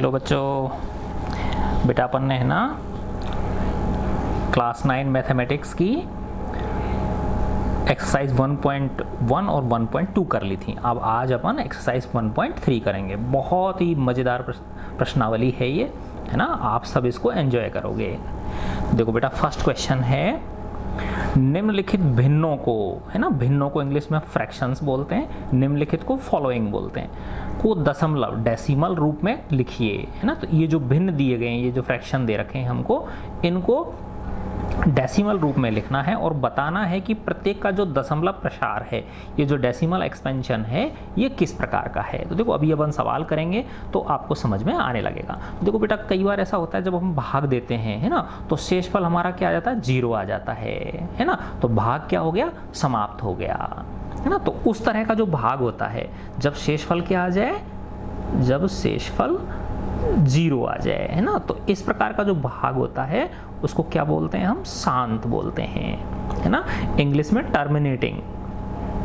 Hello बच्चों, बेटा अपन ने है ना क्लास 9 मैथमेटिक्स की एक्सरसाइज 1.1 और 1.2 कर ली थी। अब आज अपन एक्सरसाइज 1.3 करेंगे। बहुत ही मज़ेदार प्रश्नावली है ये, है ना। आप सब इसको एंजॉय करोगे। देखो बेटा, फर्स्ट क्वेश्चन है, निम्नलिखित भिन्नों को, है ना, भिन्नों को इंग्लिश में फ्रैक्शंस बोलते हैं, निम्नलिखित को फॉलोइंग बोलते हैं, को दशमलव डेसिमल रूप में लिखिए, है ना। तो ये जो भिन्न दिए गए हैं, ये जो फ्रैक्शन दे रखे हैं हमको, इनको डेसिमल रूप में लिखना है और बताना है कि प्रत्येक का जो दशमलव प्रसार है, ये जो डेसिमल एक्सपेंशन है, ये किस प्रकार का है। तो देखो, अभी अपन सवाल करेंगे तो आपको समझ में आने लगेगा। तो देखो बेटा, कई बार ऐसा होता है जब हम भाग देते हैं, है ना, तो शेषफल हमारा क्या आ जाता है, 0 आ जाता है ना। तो भाग क्या हो गया, समाप्त हो गया, है ना। तो उस तरह का जो भाग होता है, जब शेषफल क्या आ जाए, जब शेषफल 0 आ जाए, है ना, तो इस प्रकार का जो भाग होता है उसको क्या बोलते हैं, हम शांत बोलते हैं, है ना। इंग्लिश में टर्मिनेटिंग,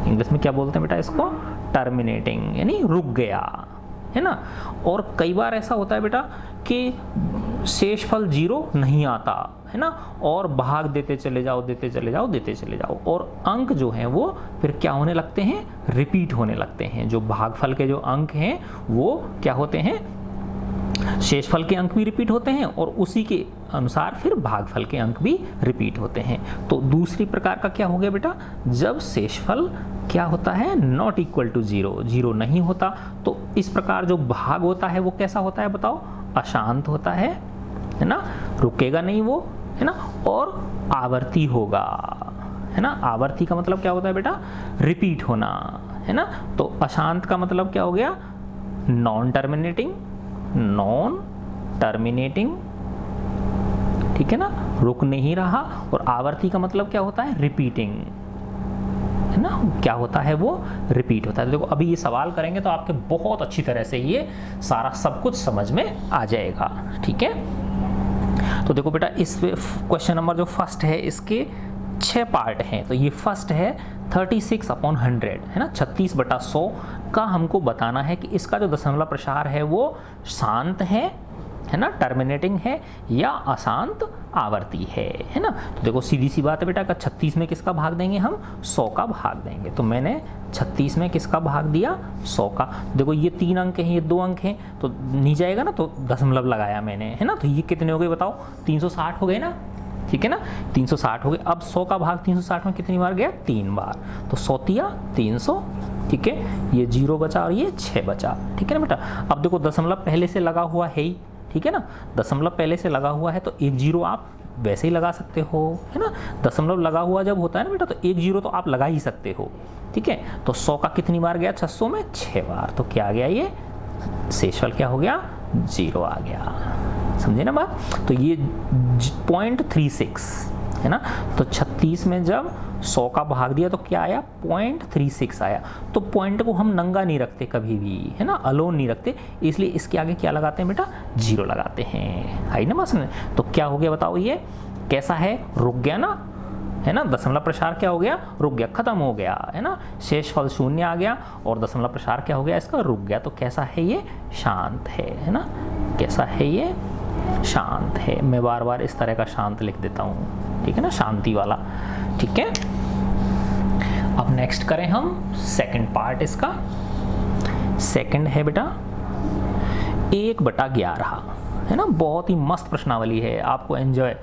इंग्लिश में क्या बोलते हैं बेटा इसको, टर्मिनेटिंग, यानी रुक गया, है ना। और कई बार ऐसा होता है बेटा कि शेषफल 0 नहीं आता, है ना, और भाग देते चले जाओ, देते चले जाओ, देते चले जाओ, और अंक जो हैं वो फिर क्या होने लगते हैं, रिपीट होने लगते हैं। जो भागफल के जो अंक हैं वो क्या होते हैं, शेषफल के अंक भी रिपीट होते हैं और उसी के अनुसार फिर भागफल के अंक भी रिपीट होते हैं। तो दूसरी प्रकार का क्या हो गया बेटा, जब शेषफल क्या होता है, नॉट इक्वल टू 0, 0 नहीं होता, तो इस प्रकार जो भाग होता है वो कैसा होता है बताओ, अशांत होता है ना, रुकेगा नहीं वो, है ना, और आवर्ती होगा, है ना। आवर्ती का मतलब क्या होता है बेटा, रिपीट होना, है ना। तो अशांत का मतलब क्या हो गया, नॉन टर्मिनेटिंग, नॉन टर्मिनेटिंग, ठीक है ना, रुक नहीं रहा। और आवर्ती का मतलब क्या होता है, रिपीटिंग, है ना, क्या होता है वो, रिपीट होता है। देखो, अभी ये सवाल करेंगे तो आपके बहुत अच्छी तरह से ये सारा सब कुछ समझ में आ जाएगा, ठीक है। तो देखो बेटा, इस क्वेश्चन नंबर जो फर्स्ट है, इसके 6 पार्ट हैं। तो ये फर्स्ट है 36/100, है ना, 36/100 का हमको बताना है कि इसका जो दशमलव प्रसार है वो शांत है ना, टर्मिनेटिंग है, या अशांत आवर्ती है ना। तो देखो, सीधी सी बात है बेटा, 36 में किसका भाग देंगे हम, 100 का भाग देंगे। तो मैंने 36 में किसका भाग दिया, 100 का। देखो, ये 3 अंक हैं, ये 2 अंक हैं, तो नहीं जाएगा ना, तो दशमलव लगाया मैंने, है ना। तो ये कितने हो गए बताओ, 360 हो गए ना, ठीक है ना, 360 हो गए। अब 100 का भाग 360 में कितनी बार गया, 3 बार, तो 100 तिया 300, ठीक है। ये 0 बचा और ये 6 बचा, ठीक है ना बेटा। अब देखो, दशमलव पहले से लगा हुआ है ही, ठीक है ना, दशमलव पहले से लगा हुआ है तो 1 0 आप वैसे ही लगा सकते हो, है ना। दशमलव लगा हुआ जब होता है ना बेटा, तो 1 0 तो आप लगा ही सकते हो, ठीक है। तो 100 का कितनी बार गया, 600 में 6 बार, तो क्या आ गया, ये शेषफल क्या हो गया, 0 आ गया, समझे ना बात। तो ये 0.36 है ना। तो 36 में जब 100 का भाग दिया तो क्या आया, 0.36 आया। तो पॉइंट को हम नंगा नहीं रखते कभी भी, है ना, अलोन नहीं रखते, इसलिए इसके आगे क्या लगाते हैं बेटा, 0 लगाते हैं, है ना बात। तो क्या हो गया बताओ, ये कैसा है, रुक गया ना, है ना, दशमलव प्रसार क्या हो गया, रुक गया, खत्म हो गया, है ना, शेषफल 0 आ गया और दशमलव प्रसार क्या हो गया, इसका रुक गया। तो कैसा है ये, शांत है ना, कैसा है ये, शांत है। मैं बार बार इस तरह का शांत लिख देता हूँ, ठीक है ना, शांति वाला, ठीक है। अब नेक्स्ट करें हम सेकंड पार्ट इसका। सेकंड है बेटा 1/11, है ना, बहुत ही मस्त प्रश्नावली है, आपको एंजॉय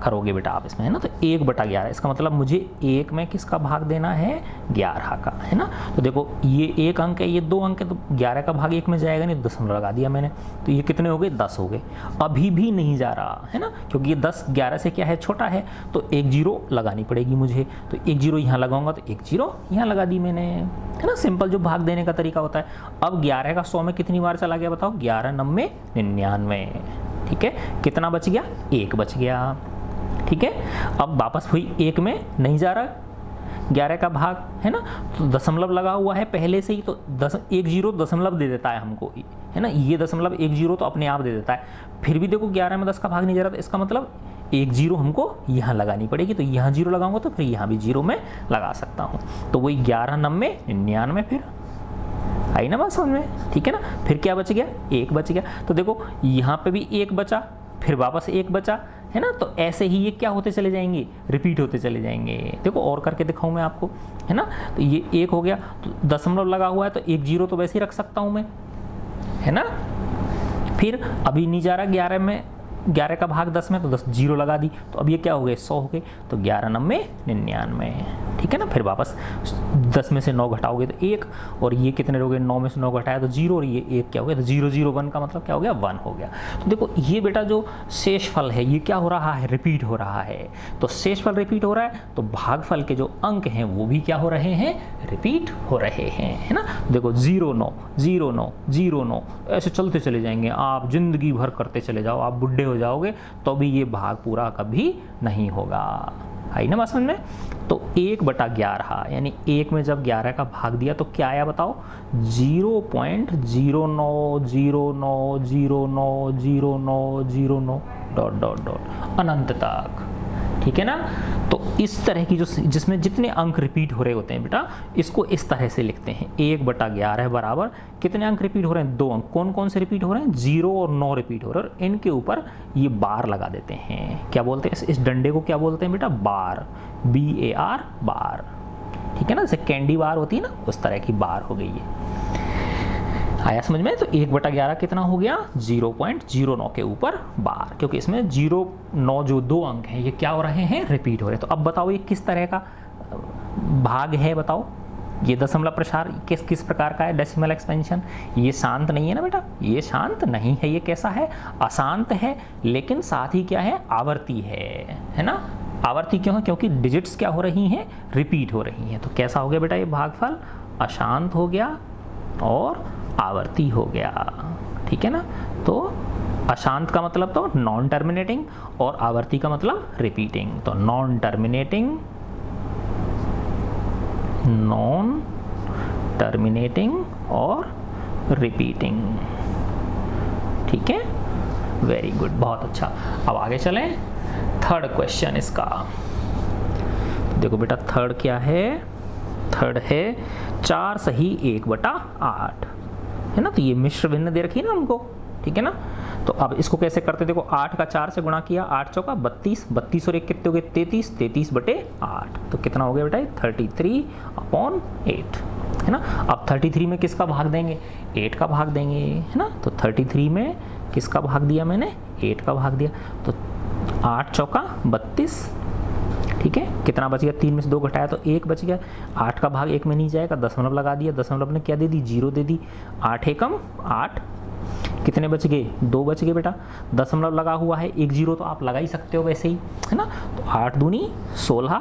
करोगे बेटा आप इसमें, है ना। तो 1/11, इसका मतलब मुझे 1 में किसका भाग देना है, 11 का, है ना। तो देखो, ये 1 अंक है, ये 2 अंक है, तो 11 का भाग 1 में जाएगा नहीं, दशमलव लगा दिया मैंने, तो ये कितने हो गए, 10 हो गए। अभी भी नहीं जा रहा, है ना, क्योंकि ये 10 11 से क्या है, छोटा है, तो 1 0 लगानी पड़ेगी मुझे। तो 1 0 यहाँ लगाऊंगा तो 1 0 यहाँ लगा दी मैंने, है ना। सिंपल जो भाग देने का तरीका होता है। अब 11 का 100 में कितनी बार चला गया बताओ, 11 9 99, ठीक है। कितना बच गया, 1 बच गया, ठीक है। अब वापस हुई 1 में नहीं जा रहा, 11 का भाग, है ना, तो दशमलव लगा हुआ है पहले से ही, तो 1 0 दशमलव दे देता है हमको, है ना, ये दशमलव 1 0 तो अपने आप दे देता है। फिर भी देखो 11 में 10 का भाग नहीं जा रहा, तो इसका मतलब 1 0 हमको यहाँ लगानी पड़ेगी, तो यहाँ 0 लगाऊंगा तो फिर यहाँ भी 0 में लगा सकता हूँ। तो वही 11 9 99 फिर आई ना बात समझ में, ठीक है ना। फिर क्या बच गया, एक बच गया। तो देखो यहाँ पे भी एक बचा, फिर वापस एक बचा, है ना। तो ऐसे ही ये क्या होते चले जाएंगे, रिपीट होते चले जाएंगे। देखो और करके दिखाऊं मैं आपको, है ना। तो ये एक हो गया, तो दशमलव लगा हुआ है तो एक जीरो तो वैसे ही रख सकता हूं मैं, है ना। फिर अभी नहीं जा रहा 11 में, 11 का भाग 10 में, तो 10 जीरो लगा दी, तो अब ये क्या हो गए, 100 हो गए। तो 11 9 99, ठीक है ना। फिर वापस 10 में से 9 घटाओगे तो 1, और ये कितने हो गए, 9 में से 9 घटाया तो 0, और ये 1 क्या हो गया, तो 0 0 1 का मतलब क्या हो गया, 1 हो गया। तो देखो ये बेटा जो शेषफल है ये क्या हो रहा है, रिपीट हो रहा है। तो शेषफल रिपीट हो रहा है तो भागफल के जो अंक हैं वो भी क्या हो रहे हैं, रिपीट हो रहे हैं, है ना। देखो 0 9 0 9 0 9 ऐसे चलते चले जाएंगे, आप जिंदगी भर करते चले जाओ, आप बुढ़े हो जाओगे तो भी ये भाग पूरा कभी नहीं होगा, है ना बात समझ में। तो 1/11 यानी 1 में जब 11 का भाग दिया तो क्या आया बताओ, 0.0909090909 डॉट डॉट डॉट अनंत तक, ठीक है ना। तो इस तरह की जो जिसमें जितने अंक रिपीट हो रहे होते हैं बेटा, इसको इस तरह से लिखते हैं, 1/11 बराबर कितने अंक रिपीट हो रहे हैं, 2 अंक। कौन कौन से रिपीट हो रहे हैं, 0 और 9 रिपीट हो रहे हैं, और इनके ऊपर ये बार लगा देते हैं। क्या बोलते हैं इस डंडे को, क्या बोलते हैं बेटा, बार, BAR बार, ठीक है ना। जैसे कैंडी बार होती है ना, उस तरह की बार हो गई है। आया समझ में। तो 1/11 कितना हो गया, 0.09 के ऊपर बार, क्योंकि इसमें 0 9 जो 2 अंक हैं ये क्या हो रहे हैं, रिपीट हो रहे हैं। तो अब बताओ ये किस तरह का भाग है, बताओ ये दशमलव प्रसार किस प्रकार का है, डेसिमल एक्सपेंशन। ये शांत नहीं है ना बेटा, ये शांत नहीं है, ये कैसा है, अशांत है, लेकिन साथ ही क्या है, आवर्ती है ना। आवर्ती क्यों है, क्योंकि डिजिट्स क्या हो रही हैं, रिपीट हो रही हैं। तो कैसा हो गया बेटा ये भागफल, अशांत हो गया और आवर्ती हो गया, ठीक है ना। तो अशांत का मतलब तो नॉन टर्मिनेटिंग, और आवर्ती का मतलब रिपीटिंग। तो नॉन टर्मिनेटिंग, नॉन टर्मिनेटिंग और रिपीटिंग, ठीक है, वेरी गुड, बहुत अच्छा। अब आगे चलें, थर्ड क्वेश्चन इसका। देखो बेटा थर्ड क्या है, थर्ड है 4 सही 1/8, है ना। तो ये मिश्र भिन्न दे रखी है ना हमको, ठीक है ना। तो अब इसको कैसे करते, देखो 8 का 4 से गुणा किया, 8 चौका 32, 32 और 1 कितने हो गए, 33, 33/8। तो कितना हो गया बेटा, 33/8, है ना। अब 33 में किसका भाग देंगे, 8 का भाग देंगे, है ना। तो 33 में किसका भाग दिया मैंने, 8 का भाग दिया। तो 8 चौका 32, ठीक है। कितना बच गया, 3 में से 2 घटाया तो 1 बच गया। 8 का भाग 1 में नहीं जाएगा, दशमलव लगा दिया, दशमलव ने क्या दे दी, 0 दे दी। 8 एकम 8, कितने बच गए, 2 बच गए बेटा। दशमलव लगा हुआ है, 1 0 तो आप लगा ही सकते हो वैसे ही, है ना। तो 8 दूनी 16,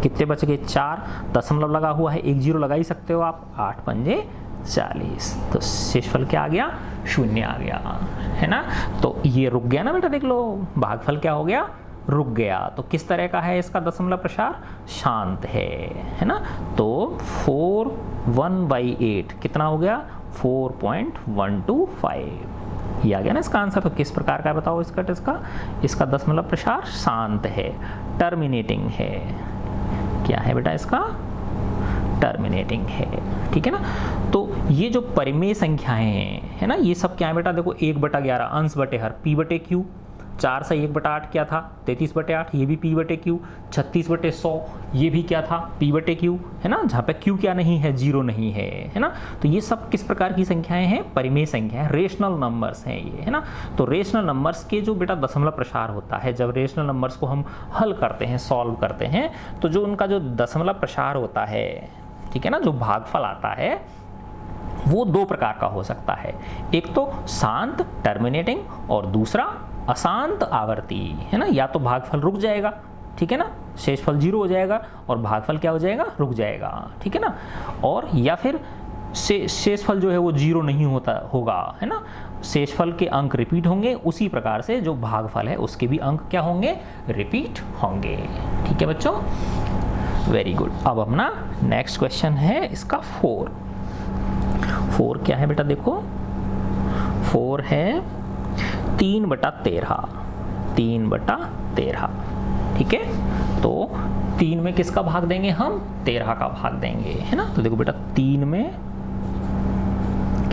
कितने बच गए, 4। दशमलव लगा हुआ है, 1 0 लगा ही सकते हो आप, 8 पंजे 40। तो शेषफल क्या आ गया, 0 आ गया, है ना। तो ये रुक गया ना बेटा, देख लो भागफल क्या हो गया, रुक गया। तो किस तरह का है इसका दशमलव प्रसार, शांत है ना। तो 4 1/8 कितना हो गया, 4.125, ये आ गया ना इसका आंसर। तो किस प्रकार का बताओ इसका दशमलव प्रसार शांत है, टर्मिनेटिंग है। क्या है बेटा इसका, टर्मिनेटिंग है, ठीक है ना। तो ये जो परिमेय संख्याएं हैं, है ना, ये सब क्या है बेटा, देखो 1/11 अंश बटे हर, P/Q। 4 से 1/8 क्या था, 33/8, ये भी P/Q। 36/100 ये भी क्या था, P/Q, है ना। जहाँ पे Q क्या नहीं है, 0 नहीं है ना। तो ये सब किस प्रकार की संख्याएं हैं, परिमेय संख्याएं, रेशनल नंबर्स हैं ये, है ना। तो रेशनल नंबर्स के जो बेटा दशमलव प्रसार होता है, जब रेशनल नंबर्स को हम हल करते हैं, सॉल्व करते हैं, तो जो उनका जो दशमलव प्रसार होता है, ठीक है ना, जो भागफल आता है वो 2 प्रकार का हो सकता है। एक तो शांत टर्मिनेटिंग और दूसरा अशांत आवर्ती, है ना। या तो भागफल रुक जाएगा, ठीक है ना, शेषफल 0 हो जाएगा और भागफल क्या हो जाएगा, रुक जाएगा, ठीक है ना। और या फिर शेषफल जो है वो 0 नहीं होगा, है ना। शेषफल के अंक रिपीट होंगे, उसी प्रकार से जो भागफल है उसके भी अंक क्या होंगे, रिपीट होंगे, ठीक है बच्चों, वेरी गुड। अब अपना नेक्स्ट क्वेश्चन है इसका 4 क्या है बेटा, देखो 4 है 3/13, 3/13, ठीक है। तो 3 में किसका भाग देंगे हम, 13 का भाग देंगे, है ना। तो देखो बेटा 3 में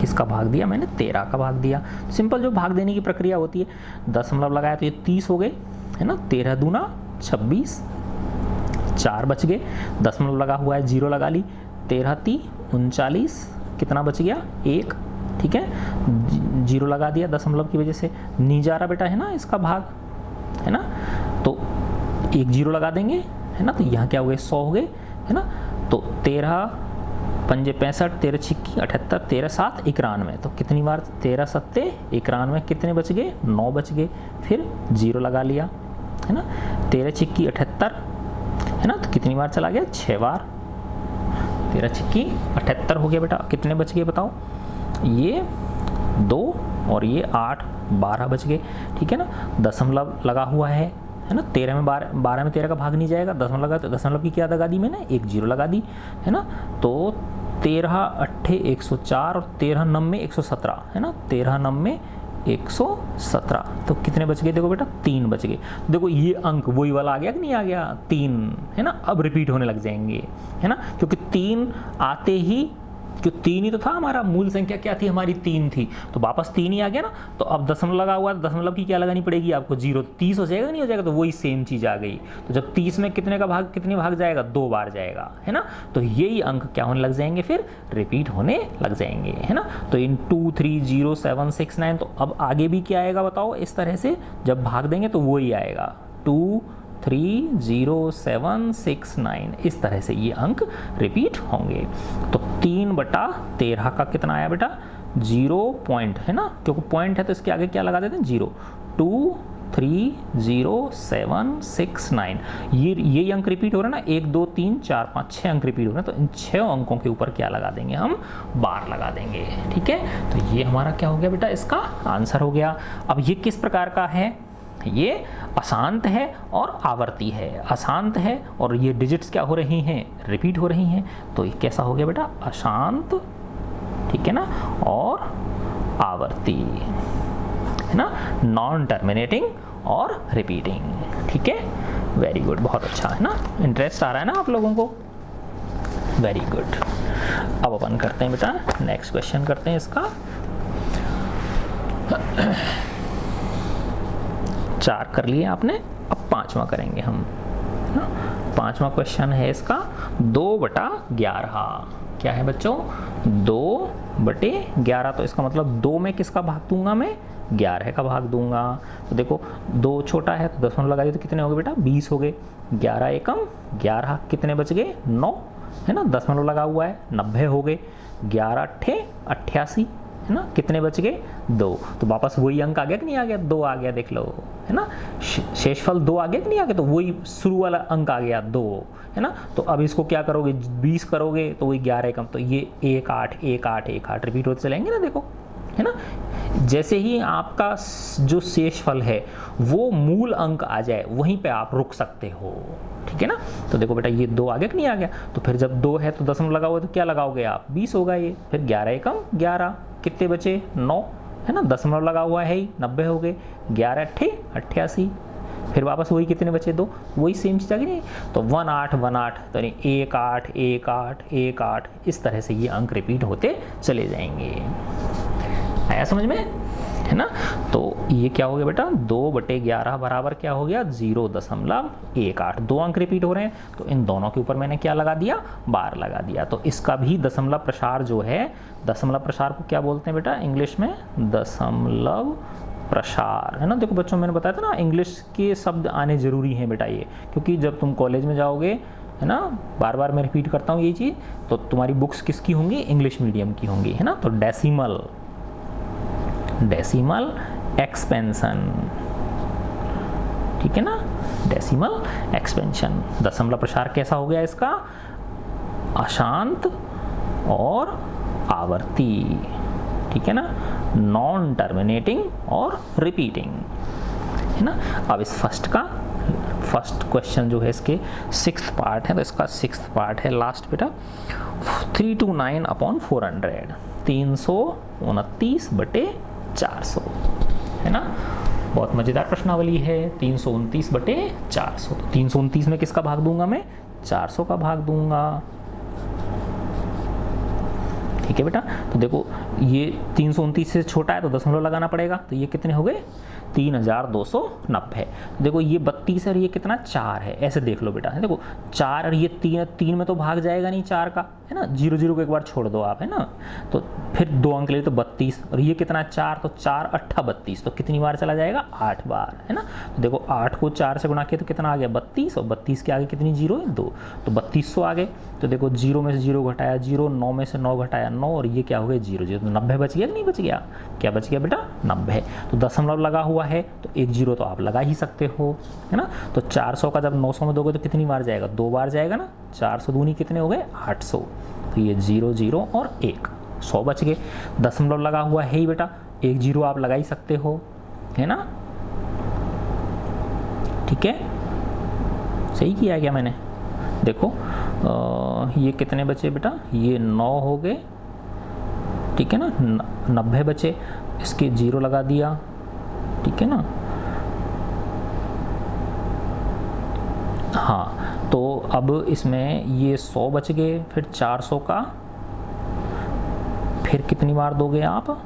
किसका भाग दिया मैंने? 13 का भाग दिया। सिंपल जो भाग देने की प्रक्रिया होती है, दशमलव लगाया तो ये 30 हो गए, है ना, 13 दूना 26, 4 बच गए, दशमलव लगा हुआ है, 0 लगा ली, 13 × 3 = 39, कितना बच गया? 1, ठीक है, 0 लगा दिया दशमलव की वजह से, नहीं जा रहा बेटा, है ना, इसका भाग, है ना, तो 1 0 लगा देंगे, है ना, तो यहाँ क्या हो गए? 100 हो गए, है ना, तो 13 × 5 = 65, 13 × 6 = 78, 13 × 7 = 91, तो कितनी बार? 13 × 7 = 91, कितने बच गए? 9 बच गए, फिर 0 लगा लिया, है ना, 13 × 6 = 78, है ना, तो कितनी बार चला गया? 6 बार, 13 × 6 = 78 हो गया बेटा। कितने बच गए बताओ? ये 2 और ये 8, 12 बच गए, ठीक है ना, दशमलव लगा हुआ है ना, 13 में 12 में 13 का भाग नहीं जाएगा, दशमलव लगा तो दशमलव की क्या लगा दी मैंने? 1 0 लगा दी, है ना, तो 13 × 8 = 104 और 13 × 9 = 117, है ना, 13 × 9 = 117, तो कितने बच गए? देखो बेटा 3 बच गए। देखो ये अंक वही वाला आ गया कि नहीं आ गया? 3, है ना, अब रिपीट होने लग जाएंगे, है ना, क्योंकि 3 आते ही, क्यों 3 ही तो था हमारा, मूल संख्या क्या थी हमारी? 3 थी, तो वापस 3 ही आ गया ना, तो अब दशमलव लगा हुआ है, दशमलव की क्या लगानी पड़ेगी आपको? 0, 30 हो जाएगा नहीं हो जाएगा? तो वही सेम चीज़ आ गई। तो जब 30 में कितने भाग जाएगा? 2 बार जाएगा, है ना, तो यही अंक क्या होने लग जाएंगे? फिर रिपीट होने लग जाएंगे, है ना, तो इन 2 3 0 7 6 9, तो अब आगे भी क्या आएगा बताओ? इस तरह से जब भाग देंगे तो वही आएगा, 2 3 0 7 6 9, इस तरह से ये अंक रिपीट होंगे। तो 3/13 का कितना आया बेटा? 0 पॉइंट, है ना, क्योंकि पॉइंट है तो इसके आगे क्या लगा देते हैं? 0, 2 3 0 7 6 9, ये अंक रिपीट हो रहा है ना, 1 2 3 4 5 6 अंक रिपीट हो रहे हैं, तो इन 6 अंकों के ऊपर क्या लगा देंगे? हम बार लगा देंगे, ठीक है। तो ये हमारा क्या हो गया बेटा? इसका आंसर हो गया। अब ये किस प्रकार का है? ये अशांत है और आवर्ती है, अशांत है और ये डिजिट्स क्या हो रही हैं? रिपीट हो रही हैं, तो ये कैसा हो गया बेटा? अशांत, ठीक है ना, और आवर्ती, है ना, नॉन टर्मिनेटिंग और रिपीटिंग, ठीक है, वेरी गुड, बहुत अच्छा, है ना, इंटरेस्ट आ रहा है ना आप लोगों को, वेरी गुड। अब अपन करते हैं बेटा नेक्स्ट क्वेश्चन करते हैं इसका। 4 कर लिए आपने, अब 5वां करेंगे हम, 5वां क्वेश्चन है इसका 2/11। क्या है बच्चों? 2/11, तो इसका मतलब 2 में किसका भाग दूंगा मैं? 11 का भाग दूंगा। तो देखो 2 छोटा है तो दशमलव लगा दिए तो कितने हो गए बेटा? 20 हो गए। 11 एकम 11, कितने बच गए? 9, है ना, दशमलव लगा हुआ है, 90 हो गए। 11 अट्ठे 88, है ना, कितने बच गए? 2। तो वापस वही अंक आ गया कि नहीं आ गया? 2 आ गया, देख लो, है ना, शेषफल 2 आ गया कि नहीं आ गया? तो वही शुरू वाला अंक आ गया 2, है ना। तो अब इसको क्या करोगे? 20 करोगे तो वही 11 कम, तो ये 1 8 1 8 1 8 रिपीट होते चलेंगे ना, देखो, है ना। जैसे ही आपका जो शेषफल है वो मूल अंक आ जाए वहीं पे आप रुक सकते हो, ठीक है ना। तो देखो बेटा ये 2 आ गया कि नहीं आ गया? तो फिर जब 2 है तो दशमलव लगा हुआ तो क्या लगाओगे आप? 20 होगा ये। फिर 11 एकम 11, कितने बचे? 9, है ना, दशमलव लगा हुआ है ही, 90 हो गए। 11 अट्ठे 88, फिर वापस वही कितने बचे? 2, वही सेम चीज़ आ गई नहीं। तो 1 8 1 8, तो 1 8 1 8 1 8, इस तरह से ये अंक रिपीट होते चले जाएंगे। आया समझ में, है ना। तो ये क्या हो गया बेटा? 2/11 बराबर क्या हो गया? 0.18। 2 अंक रिपीट हो रहे हैं तो इन दोनों के ऊपर मैंने क्या लगा दिया? बार लगा दिया। तो इसका भी दशमलव प्रसार जो है, दशमलव प्रसार को क्या बोलते हैं बेटा इंग्लिश में? दशमलव प्रसार, है ना। देखो बच्चों मैंने बताया था ना, इंग्लिश के शब्द आने जरूरी हैं बेटा ये, क्योंकि जब तुम कॉलेज में जाओगे, है ना, बार बार मैं रिपीट करता हूँ ये चीज़, तो तुम्हारी बुक्स किसकी होंगी? इंग्लिश मीडियम की होंगी, है ना। तो डेसिमल एक्सपेंशन, ठीक है ना, डेसिमल एक्सपेंशन। दशमलव प्रसार कैसा हो गया इसका? अशांत और आवर्ती, ठीक है ना, नॉन टर्मिनेटिंग और रिपीटिंग, है ना। अब इस फर्स्ट क्वेश्चन जो है इसके 6th पार्ट है, तो इसका 6th पार्ट है लास्ट बेटा, 329/400, 329/400, है ना। बहुत मजेदार प्रश्नावली है। 329/400, 329 में किसका भाग दूंगा मैं? 400 का भाग दूंगा, ठीक है बेटा। तो देखो ये 329 से छोटा है तो दशमलव लगाना पड़ेगा, तो ये कितने हो गए 3290। देखो ये 32 है और ये कितना 4 है, ऐसे देख लो बेटा, देखो 4 और ये 3 में तो भाग जाएगा नहीं 4 का, है ना, 0 0 को एक बार छोड़ दो आप, है ना, तो फिर 2 अंक ले तो 32 और ये कितना 4, तो 4 8 32, तो कितनी बार चला जाएगा 8 बार, है ना। तो देखो 8 को 4 से गुणा किया तो कितना आ गया 32, और 32 के आगे कितनी 0 है 2, तो 3200 आ गए। तो देखो 0 में से 0 घटाया 0, 9 में से 9 घटाया 9 और ये क्या हो गया 0 0, तो 90 बच गया कि नहीं बच गया, क्या बच गया बेटा 90। तो दशमलव लगा हुआ है तो 1 0 तो आप लगा ही सकते हो, है ना। तो 400 का जब 900 में दोगे तो कितनी बार जाएगा 2 बार जाएगा ना, 400 दूनी कितने हो गए 800, तो ये 0 0 और 1, 100 बच गए। दशमलव लगा हुआ है ही बेटा, 1 0 आप लगा ही सकते हो, है ना, ठीक है, सही किया क्या मैंने। देखो ये कितने बचे बेटा, ये 9 हो गए, ठीक है ना, 90 बचे, इसके 0 लगा दिया, ठीक है ना। हाँ तो अब इसमें ये 100 बच गए, फिर 400 का फिर कितनी बार दोगे आप,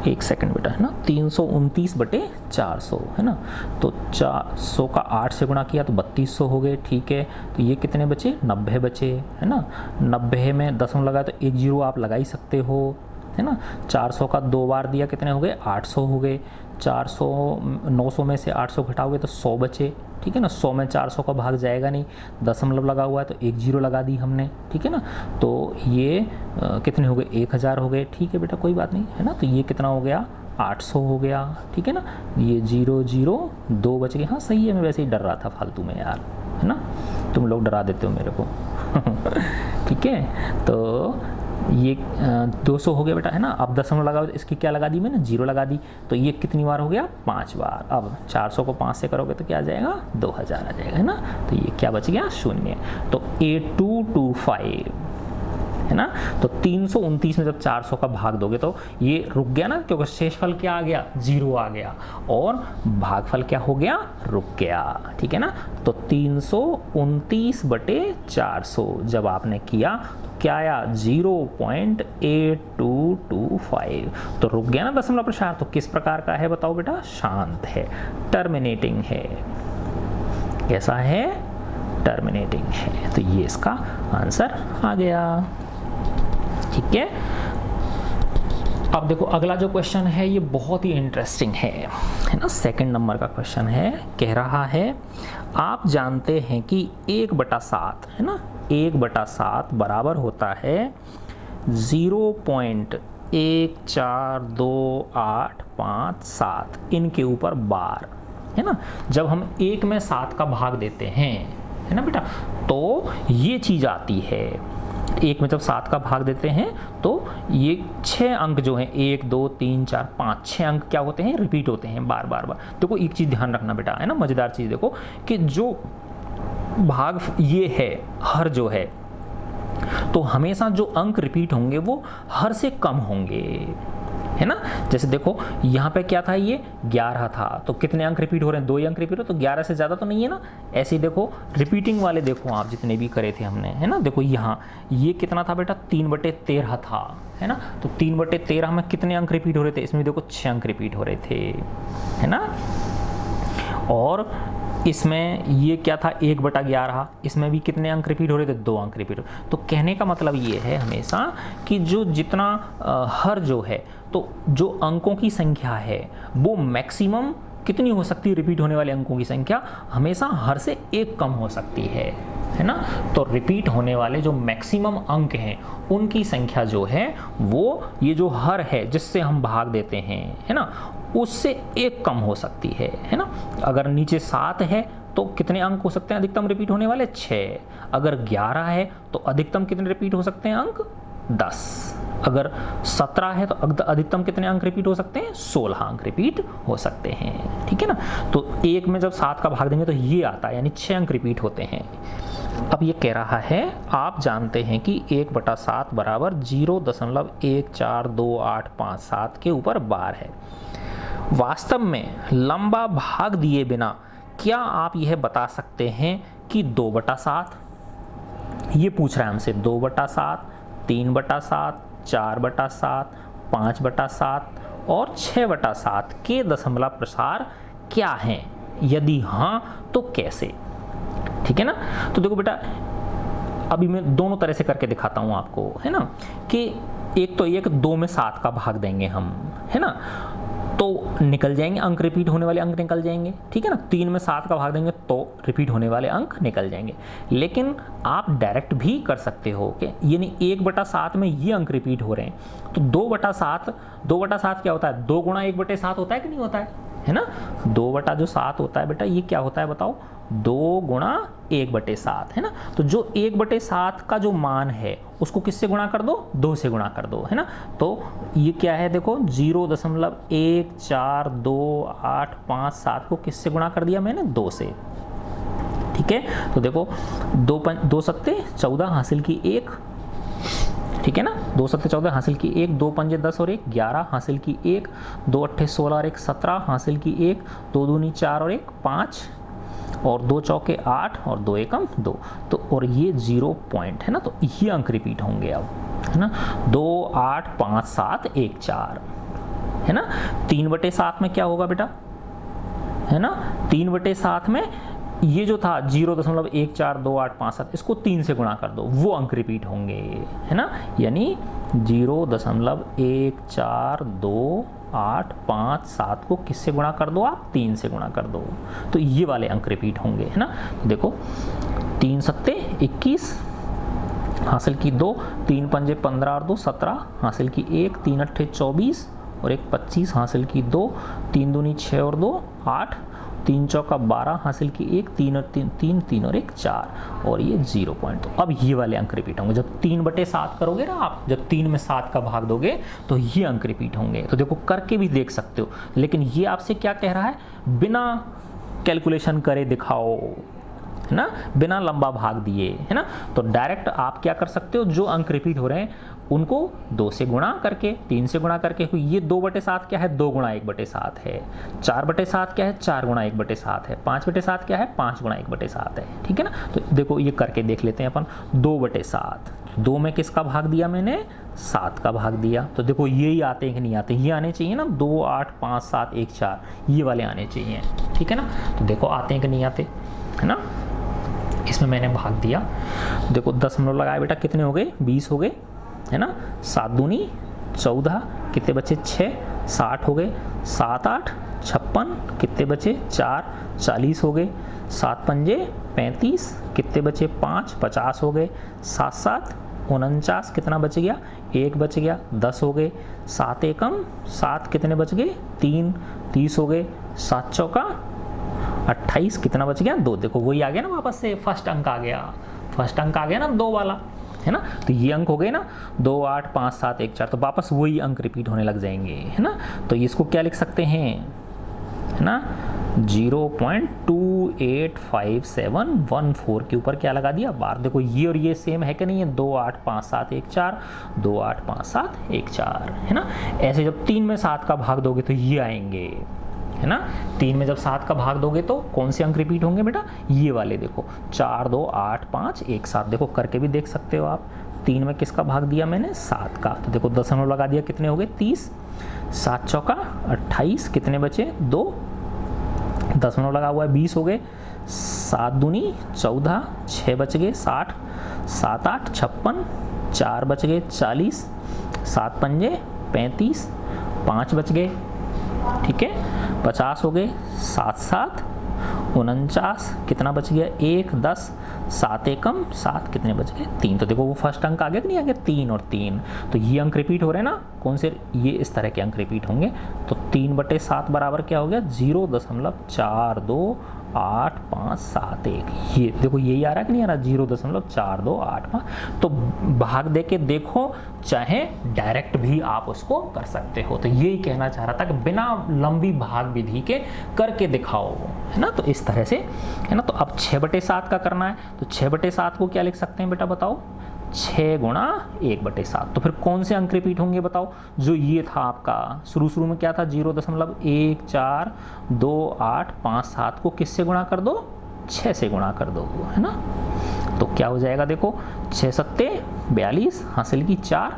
एक सेकंड बेटा, है ना, 329/400, है ना, तो 400 का 8 से गुणा किया तो 3200 हो गए, ठीक है। तो ये कितने बचे 90 बचे, है ना, 90 में दशमलव लगा तो 1 0 आप लगा ही सकते हो, है ना। 400 का 2 बार दिया कितने हो गए 800 हो गए, 400 900 में से 800 घटाओगे तो 100 बचे, ठीक है ना। 100 में 400 का भाग जाएगा नहीं, दशमलव लगा हुआ है तो 1 0 लगा दी हमने, ठीक है ना। तो ये कितने हो गए 1000 हो गए, ठीक है बेटा कोई बात नहीं, है ना। तो ये कितना हो गया 800 हो गया, ठीक है ना। ये 0 0 2 बच गए, हाँ सही है, मैं वैसे ही डर रहा था फालतू में यार, है ना, तुम लोग डरा देते हो मेरे को ठीक है। तो ये 200 हो गया बेटा, है ना। अब दशमलव लगा तो इसकी क्या लगा दी मैंने 0 लगा दी, तो ये कितनी बार हो गया 5 बार। अब 400 को 5 से करोगे तो क्या आ जाएगा 2000 आ जाएगा, है ना। तो ये क्या बच गया 0, तो 8225, है ना। तो 329 में जब 400 का भाग दोगे तो ये रुक गया ना, क्योंकि शेषफल क्या आ गया 0 आ गया और भागफल क्या हो गया रुक गया, ठीक है ना। तो 329/400 जब आपने किया तो क्या आया 0.8225, तो रुक गया ना दशमलव प्रसार। तो किस प्रकार का है बताओ बेटा, शांत है, टर्मिनेटिंग है, कैसा है टर्मिनेटिंग है। तो ये इसका आंसर आ गया, ठीक है। अब देखो अगला जो क्वेश्चन है ये बहुत ही इंटरेस्टिंग है ना। सेकंड नंबर का क्वेश्चन है, कह रहा है आप जानते हैं कि 1/7, है ना, 1/7 बराबर होता है 0.1428557 इनके ऊपर बार, है ना। जब हम 1 में 7 का भाग देते हैं, है ना बेटा, तो ये चीज़ आती है। 1 में जब 7 का भाग देते हैं तो ये 6 अंक जो हैं 1 2 3 4 5 6 अंक क्या होते हैं रिपीट होते हैं बार बार बार। देखो एक चीज़ ध्यान रखना बेटा, है ना, मज़ेदार चीज़ देखो कि जो भाग ये है हर जो है, तो हमेशा जो अंक रिपीट होंगे वो हर से कम होंगे, है ना। जैसे देखो यहाँ पे क्या था, ये 11 था, तो कितने अंक रिपीट हो रहे हैं 2 ही अंक रिपीट हो, तो 11 से ज़्यादा तो नहीं है ना। ऐसे ही देखो रिपीटिंग वाले देखो आप जितने भी करे थे हमने, है ना। देखो यहाँ ये कितना था बेटा 3/13 था, है ना। तो 3/13 में कितने अंक रिपीट हो रहे थे, इसमें देखो 6 अंक रिपीट हो रहे थे, है ना। और इसमें ये क्या था 1/11, इसमें भी कितने अंक रिपीट हो रहे थे 2 अंक रिपीट हो। तो कहने का मतलब ये है हमेशा कि जो जितना हर जो है, तो जो अंकों की संख्या है वो मैक्सिमम कितनी हो सकती है, रिपीट होने वाले अंकों की संख्या हमेशा हर से 1 कम हो सकती है ना। तो रिपीट होने वाले जो मैक्सिमम अंक हैं उनकी संख्या जो है वो ये जो हर है जिससे हम भाग देते हैं, है ना, उससे 1 कम हो सकती है ना। अगर नीचे 7 है तो कितने अंक हो सकते हैं अधिकतम रिपीट होने वाले 6, अगर 11 है तो अधिकतम कितने रिपीट हो सकते हैं अंक 10, अगर 17 है तो अधिकतम कितने अंक रिपीट हो सकते हैं 16 अंक रिपीट हो सकते हैं, ठीक है ना। तो 1 में जब 7 का भाग देंगे तो ये आता है, यानी 6 अंक रिपीट होते हैं। अब ये कह रहा है आप जानते हैं कि 1/7 बराबर 0.142857 के ऊपर बार है। वास्तव में लंबा भाग दिए बिना क्या आप यह बता सकते हैं कि 2/7, ये पूछ रहा है हमसे 2/7, 3/7, 4/7, 5/7 और 6/7 के दशमलव प्रसार क्या हैं? यदि हाँ तो कैसे? ठीक है ना। तो देखो बेटा, अभी मैं दोनों तरह से करके दिखाता हूँ आपको, है ना, कि एक तो ये कि 2 में 7 का भाग देंगे हम, है ना, तो निकल जाएंगे अंक, रिपीट होने वाले अंक निकल जाएंगे। ठीक है ना। 3 में 7 का भाग देंगे तो रिपीट होने वाले अंक निकल जाएंगे। लेकिन आप डायरेक्ट भी कर सकते हो कि यानी 1/7 में ये अंक रिपीट हो रहे हैं तो 2/7 क्या होता है? 2 गुणा 1/7 होता है कि नहीं होता है ना। 2/7 होता है बेटा, ये क्या होता है बताओ? 2 गुणा 1/7, है ना। तो जो 1/7 का जो मान है उसको किससे गुणा कर दो? 2 से गुणा कर दो, है ना। तो ये क्या है देखो, 0.142857 को किससे गुणा कर दिया मैंने? 2 से। ठीक है। तो देखो 2 सत्ते 14 हासिल की 1, ठीक है ना। 2 सत्ते 14 हासिल की 1, 2 पंजे 10 और 1 11 हासिल की 1, 2 अट्ठे 16 और 1 17 हासिल की 1, 2 दूनी 4 और 1 5 और 2 चौके 8 और 2 एकम 2। तो और ये 0 पॉइंट है ना, तो ये अंक रिपीट होंगे अब, है ना। 2 8 5 7 1 4, है ना। 3/7 में क्या होगा बेटा? है ना, 3/7 में ये जो था 0.142857 इसको 3 से गुणा कर दो, वो अंक रिपीट होंगे, है ना। यानी 0.142857 को किससे गुणा कर दो आप? 3 से गुणा कर दो, तो ये वाले अंक रिपीट होंगे, है ना। तो देखो 3 सत्ते 21 हासिल की 2, 3 पंजे 15 और 2 17 हासिल की 1, 3 अट्ठे 24 और 1 25 हासिल की 2, 3 दूनी 6 और 2 8, 3 चौका 12 हासिल की 1, 3 और 3 और 1 4 और ये 0 पॉइंट। तो अब ये वाले अंक रिपीट होंगे। जब 3/7 करोगे ना आप, जब 3 में 7 का भाग दोगे तो ये अंक रिपीट होंगे। तो देखो करके भी देख सकते हो, लेकिन ये आपसे क्या कह रहा है? बिना कैलकुलेशन करे दिखाओ, है ना, बिना लंबा भाग दिए, है ना। तो डायरेक्ट आप क्या कर सकते हो? जो अंक रिपीट हो रहे हैं उनको 2 से गुणा करके, 3 से गुणा करके, ये 2/7 क्या है? 2 गुणा 1/7 है। 4/7 क्या है? 4 गुणा 1/7 है। 5/7 क्या है? 5 गुणा 1/7 है। ठीक है ना। तो देखो ये करके देख लेते हैं अपन। 2/7, 2 में किसका भाग दिया मैंने? 7 का भाग दिया। तो देखो यही आते हैं कि नहीं आते? ये आने चाहिए ना, 2 8 5 7 1 4, ये वाले आने चाहिए। ठीक है ना। तो देखो आते हैं कि नहीं आते, है ना। इसमें मैंने भाग दिया, देखो दशमलव लगाए बेटा, कितने हो गए? 20 हो गए, है ना। 7 दूनी 14, कितने बचे? 6, 60 हो गए। 7 8 56, कितने बचे? 4, 40 हो गए। 7 पंजे 35, कितने बचे? 5, 50 हो गए। 7 7 49, कितना बच गया? 1 बच गया। 10 हो गए। 7 एकम 7, कितने बच गए? 3, 30 हो गए। 7 चौका 28, कितना बच गया? 2। देखो वही आ गया ना, वापस से फर्स्ट अंक आ गया, फर्स्ट अंक आ गया ना 2 वाला, है ना। तो ये अंक हो गए ना 2 8 5 7 1 4, तो वापस वही अंक रिपीट होने लग जाएंगे, है ना। तो इसको क्या लिख सकते हैं, है ना, 0.285714 के ऊपर क्या लगा दिया? बार। देखो ये और ये सेम है कि नहीं है? 2 8 5 7 1 4, 2 8 5 7 1 4, है ना। ऐसे जब 3 में 7 का भाग दोगे तो ये आएंगे, है ना। 3 में जब 7 का भाग दोगे तो कौन से अंक रिपीट होंगे बेटा? ये वाले। देखो 4 2 8 5 1 7, देखो करके भी देख सकते हो आप। 3 में किसका भाग दिया मैंने? 7 का। तो देखो दशमलव लगा दिया, कितने हो गए? 30। 7 चौका 28, कितने बचे? 2। दशमलव लगा हुआ है, 20 हो गए। 7 दूनी 14, 6 बच गए 60, 7 8 56, 4 बच गए 40, 7 पंजे 35, 5 बच गए, ठीक है, 50 हो गए। 7 7 49, कितना बच गया? 1 10, 7 एकम 7, कितने बच गए? 3। तो देखो वो फर्स्ट अंक आ गया कि नहीं आ गया? 3 और 3। तो ये अंक रिपीट हो रहे हैं ना, कौन से? ये इस तरह के अंक रिपीट होंगे। तो 3/7 बराबर क्या हो गया? 0.428571। ये देखो यही आ रहा है कि नहीं आ रहा? 0.4285। तो भाग दे के देखो, चाहे डायरेक्ट भी आप उसको कर सकते हो। तो यही कहना चाह रहा था कि बिना लंबी भाग विधि के करके दिखाओ, है ना। तो इस तरह से, है ना। तो अब 6/7 का करना है, तो 6/7 को क्या लिख सकते हैं बेटा बताओ? 6 गुणा 1/7। तो फिर कौन से अंक रिपीट होंगे बताओ? जो ये था आपका शुरू में क्या था? 0.142857 को किससे गुणा कर दो? 6 से गुणा कर दो, है ना। तो क्या हो जाएगा? देखो 6 सत्ते 42 हासिल की 4,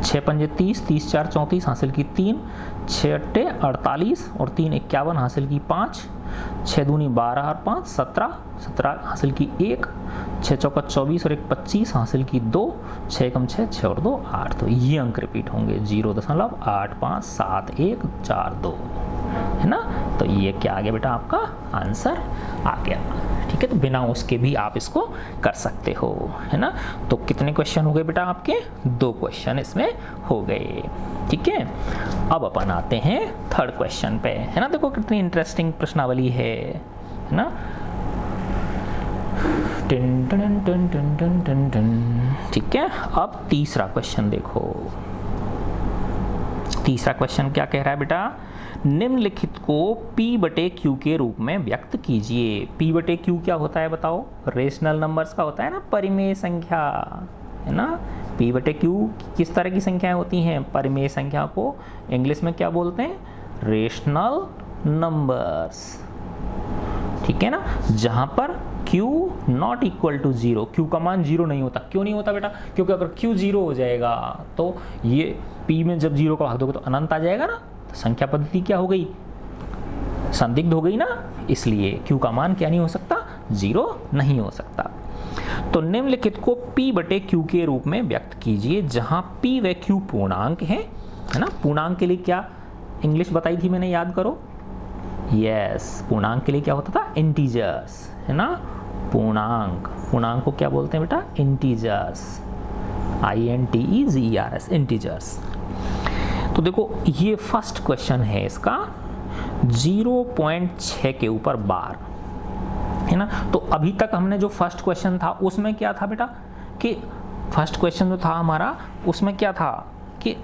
6 पंजे 30, 30 4 34 हासिल की 3, 6 अट्टे 48 और 3 51 हासिल की 5, 6 दूनी 12 और 5 17, 17 हासिल की 1, 6 चौका 24 और 1 25 हासिल की 2, 6 कम 6 6 और 2 8। तो ये अंक रिपीट होंगे 0.857142, है ना। तो ये क्या आ गया बेटा, आपका आंसर आ गया। ठीक है, तो बिना उसके भी आप इसको कर सकते हो, है ना। तो कितने क्वेश्चन हो गए बेटा आपके, 2 क्वेश्चन इसमें हो गए। ठीक है, अब अपन आते हैं थर्ड क्वेश्चन पे, है ना। देखो कितनी इंटरेस्टिंग प्रश्नावली है ना। Tin tin tin tin tin tin tin. ठीक है, अब तीसरा क्वेश्चन देखो। तीसरा क्वेश्चन क्या कह रहा है बेटा, निम्नलिखित को P/Q के रूप में व्यक्त कीजिए। P/Q क्या होता है बताओ, रेशनल नंबर्स का होता है ना, परिमेय संख्या, है ना। P/Q किस तरह की संख्याएं होती हैं, परिमेय संख्या को इंग्लिश में क्या बोलते हैं, रेशनल नंबर्स। ठीक है ना, जहां पर Q not equal to 0, Q का मान 0 नहीं होता। क्यों नहीं होता बेटा, क्योंकि अगर Q 0 हो जाएगा तो ये P में जब 0 का भाग दोगे तो अनंत आ जाएगा ना, तो संख्या पद्धति क्या हो गई, संदिग्ध हो गई ना। इसलिए Q का मान क्या नहीं हो सकता, 0 नहीं हो सकता। तो निम्नलिखित को P/Q के रूप में व्यक्त कीजिए, जहां P व Q पूर्णांक है ना। पूर्णांक के लिए क्या इंग्लिश बताई थी मैंने, याद करो। यस, पूर्णांक के लिए क्या होता था, इंटीजर्स, है ना। पूर्णांक, पूर्णांक को क्या बोलते हैं बेटा, इंटीजर्स, INTEGERS, इंटीजर्स। तो देखो ये फर्स्ट क्वेश्चन है इसका, 0.6 के ऊपर बार, है ना। तो अभी तक हमने जो फर्स्ट क्वेश्चन था उसमें क्या था बेटा, कि फर्स्ट क्वेश्चन जो था हमारा उसमें क्या था कि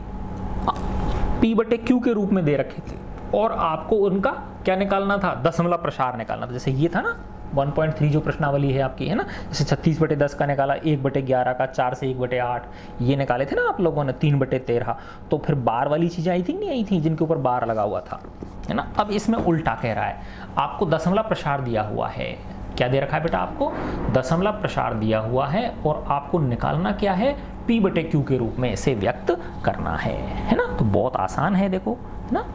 P/Q के रूप में दे रखे थे और आपको उनका क्या निकालना था, दशमलव प्रसार निकालना था। जैसे ये था ना 1.3 जो प्रश्नावली है आपकी, है ना। जैसे 36/10 का निकाला, 1/11 का, 4 से 1/8 ये निकाले थे ना आप लोगों ने, 3/13। तो फिर बार वाली चीज़ें आई थी नहीं आई थी, जिनके ऊपर बार लगा हुआ था, है ना। अब इसमें उल्टा कह रहा है, आपको दशमलव प्रसार दिया हुआ है। क्या दे रखा है बेटा, आपको दशमलव प्रसार दिया हुआ है और आपको निकालना क्या है, P/Q के रूप में इसे व्यक्त करना है ना। तो बहुत आसान है, देखो, है ना।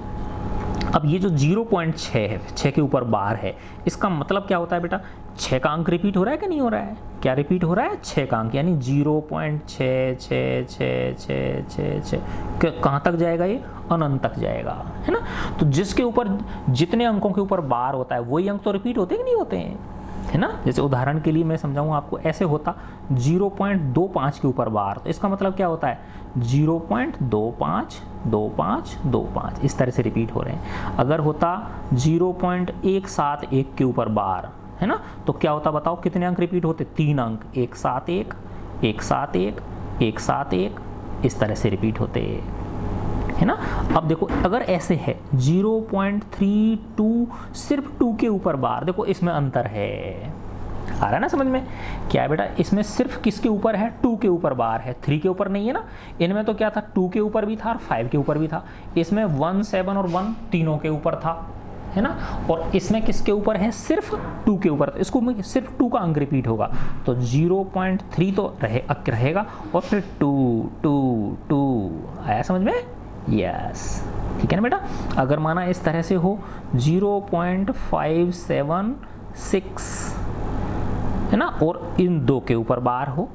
अब ये जो 0.6 है, 6 के ऊपर बार है, इसका मतलब क्या होता है बेटा, 6 का अंक रिपीट हो रहा है कि नहीं हो रहा है, क्या रिपीट हो रहा है, 6 का अंक, यानी 0.66666 कहाँ तक जाएगा, ये अनंत तक जाएगा, है ना। तो जिसके ऊपर जितने अंकों के ऊपर बार होता है वही अंक तो रिपीट होते हैं कि नहीं होते हैं, है ना। जैसे उदाहरण के लिए मैं समझाऊंगा आपको, ऐसे होता 0.25 के ऊपर बार, तो इसका मतलब क्या होता है, 0.252525 इस तरह से रिपीट हो रहे हैं। अगर होता 0.171 के ऊपर बार, है ना, तो क्या होता बताओ, कितने अंक रिपीट होते, 3 अंक, 171 171 171 इस तरह से रिपीट होते, है ना। अब देखो अगर ऐसे है 0.32 सिर्फ 2 के ऊपर बार, देखो इसमें अंतर है, आ रहा है ना समझ में, क्या है बेटा, इसमें सिर्फ किसके ऊपर है, 2 के ऊपर बार है, 3 के ऊपर नहीं है ना। इनमें तो क्या था, 2 के ऊपर भी था और 5 के ऊपर भी था। इसमें 1 7 और 1 तीनों के ऊपर था, है ना। और इसमें किसके ऊपर है, सिर्फ 2 के ऊपर, तो इसको में सिर्फ 2 का अंक रिपीट होगा, तो 0.3 तो रहेगा और फिर 2 आया समझ में, यस, ठीक है ना बेटा। अगर माना इस तरह से हो 0.576, है ना, और इन 2 के ऊपर बार हो,